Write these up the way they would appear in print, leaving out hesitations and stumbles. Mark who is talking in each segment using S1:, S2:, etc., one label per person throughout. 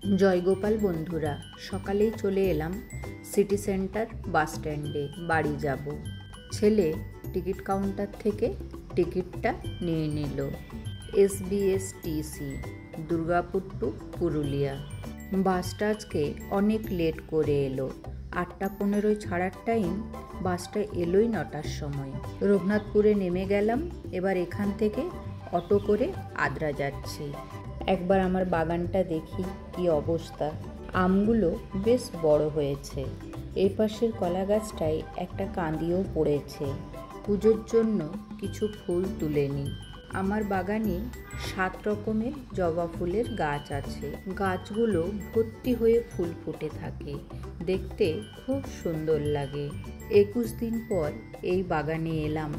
S1: জয়গোপাল বন্ধুরা, সকালেই চলে এলাম সিটি সেন্টার বাস স্ট্যান্ডে। বাড়ি যাব। ছেলে টিকিট কাউন্টার থেকে টিকিটটা নিয়ে নিল। SBSTC Durgapur to Purulia. বাসটা আজকে অনেক লেট করে এলো। 8:15 ছাড়ার টাইম, বাসটা এলোই 9টার সময়। রঘুনাথপুরে নেমে গেলাম। এবার এখান থেকে অটো করে আদ্রা যাচ্ছি। একবার আমার বাগানটা দেখি কি অবস্থা। আমগুলো বেশ বড় হয়েছে। এই পাশের কলা গাছটায় একটা কাঁদিও পড়েছে। পুজোর জন্য কিছু ফুল তুলে নিই। আমার বাগানে 7 রকমের জবা ফুলের গাছ আছে। গাছগুলো ভর্তি হয়ে ফুল ফুটে থাকে, দেখতে খুব সুন্দর লাগে। 21 দিন পর এই বাগানে এলাম।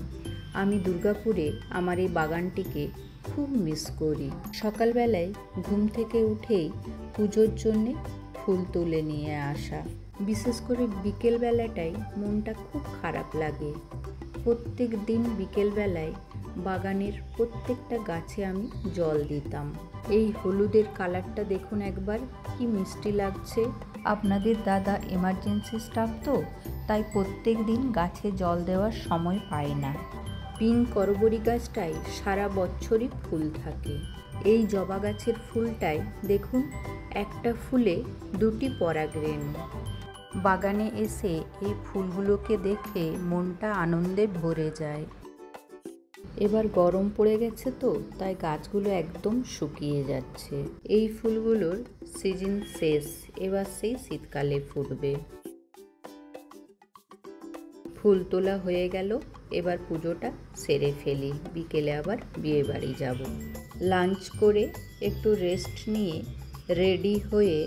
S1: আমি দুর্গাপুরে আমার এই বাগানটিকে খুব মিস করি। সকালবেলায় ঘুম থেকে উঠেই পুজোর জন্যে ফুল তুলে নিয়ে আসা। বিশেষ করে বিকেলবেলাটায় মনটা খুব খারাপ লাগে। প্রত্যেক দিন বিকেলবেলায় বাগানের প্রত্যেকটা গাছে আমি জল দিতাম। এই হলুদের কালারটা দেখুন একবার, কি মিষ্টি লাগছে। আপনাদের দাদা এমার্জেন্সি স্টাফ তো, তাই প্রত্যেক দিন গাছে জল দেওয়ার সময় পায় না। পিঙ্ক করবরি গাছটায় সারা বছরই ফুল থাকে। এই জবা গাছের ফুলটায় দেখুন, একটা ফুলে 2টি পরাগরেণু। বাগানে এসে এই ফুলগুলোকে দেখে মনটা আনন্দে ভরে যায়। এবার গরম পড়ে গেছে তো, তাই গাছগুলো একদম শুকিয়ে যাচ্ছে। এই ফুলগুলোর সিজন শেষ, এবার সেই শীতকালে ফুটবে। ফুল তোলা হয়ে গেল, এবার পুজোটা সেরে ফেলি। বিকেলে আবার বিয়ে বাড়ি যাব। লাঞ্চ করে একটু রেস্ট নিয়ে রেডি হয়ে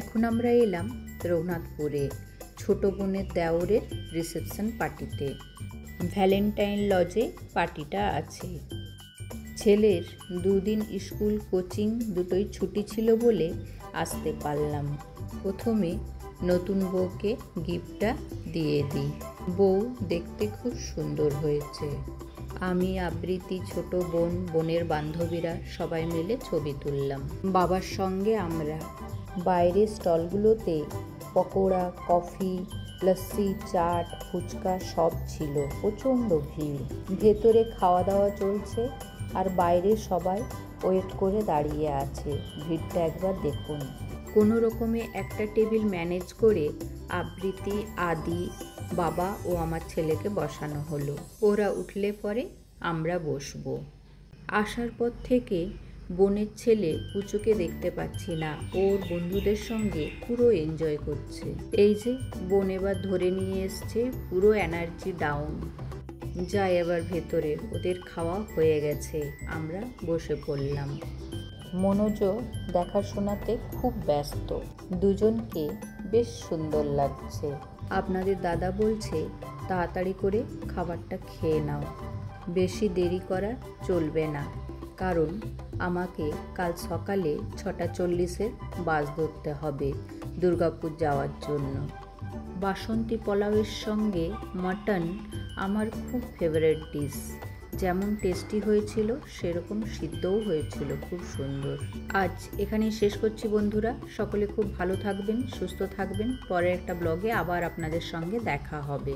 S1: এখন আমরা এলাম রঘুনাথপুরে ছোট বোনের দেওরের রিসেপশন পার্টিতে। ভ্যালেন্টাইন লজে পার্টিটা আছে। ছেলের 2 দিন স্কুল কোচিং দুটোই ছুটি ছিল বলে আসতে পারলাম। প্রথমে নতুন বউকে গিফটটা দিয়ে দিই। বউ দেখতে খুব সুন্দর হয়েছে। আমি, আবৃত্তি, ছোট বোন, বোনের বান্ধবীরা সবাই মিলে ছবি তুললাম। বাবার সঙ্গে আমরা। বাইরের স্টলগুলোতে পকোড়া, কফি, লস্যি, চাট, ফুচকা সব ছিল। প্রচণ্ড ভিড়। ভেতরে খাওয়া দাওয়া চলছে আর বাইরে সবাই ওয়েট করে দাঁড়িয়ে আছে। ভিড়টা একবার দেখুন। কোনো রকমে একটা টেবিল ম্যানেজ করে আবৃত্তি, আদি, বাবা ও আমার ছেলেকে বসানো হলো। ওরা উঠলে পরে আমরা বসবো। আসার পর থেকে বোনের ছেলে পুচুকে দেখতে পাচ্ছি না। ওর বন্ধুদের সঙ্গে পুরো এনজয় করছে। এই যে বোন এবার ধরে নিয়ে এসছে, পুরো এনার্জি ডাউন। যাই এবার ভেতরে, ওদের খাওয়া হয়ে গেছে, আমরা বসে পড়লাম। মনোজ দেখাশোনাতে খুব ব্যস্ত। দুজনকে বেশ সুন্দর লাগছে। আপনাদের দাদা বলছে তাড়াতাড়ি করে খাবারটা খেয়ে নাও, বেশি দেরি করা চলবে না, কারণ আমাকে কাল সকালে 6:40-এর বাস ধরতে হবে দুর্গাপুর যাওয়ার জন্য। বাসন্তী পোলাওয়ের সঙ্গে মাটন আমার খুব ফেভারিট ডিশ। যেমন টেস্টি হয়েছিল সেরকম সিদ্ধও হয়েছিল, খুব সুন্দর। আজ এখানেই শেষ করছি বন্ধুরা। সকলে খুব ভালো থাকবেন, সুস্থ থাকবেন। পরের একটা ব্লগে আবার আপনাদের সঙ্গে দেখা হবে।